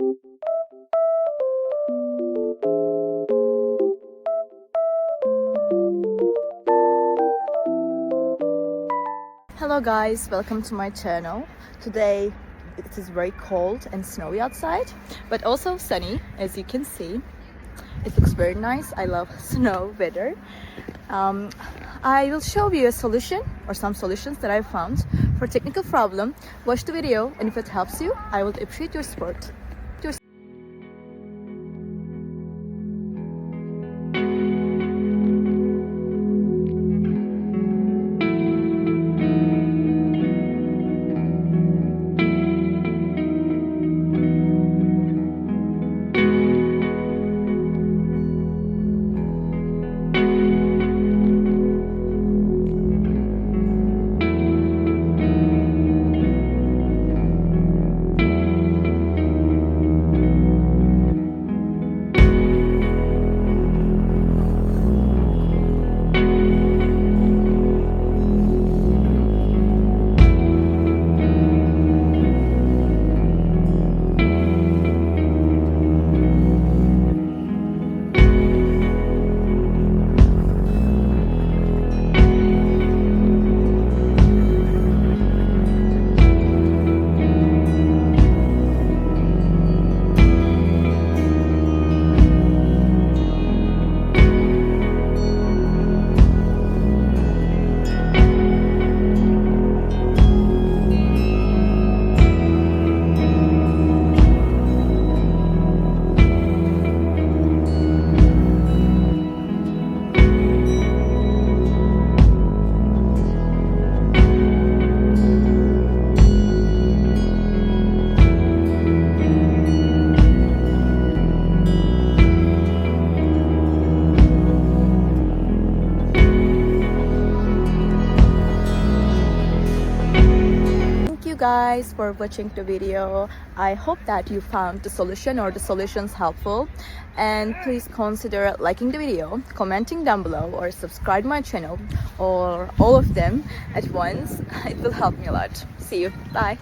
Hello guys, welcome to my channel. Today it is very cold and snowy outside, but also sunny, as you can see. It looks very nice. I love snow weather. I will show you a solution or some solutions that I found for technical problem. Watch the video, and if it helps you, I would appreciate your support. Guys for watching the video. I hope that you found the solution or the solutions helpful, and please consider liking the video, commenting down below, or subscribe my channel, or all of them at once. It will help me a lot. See you. Bye.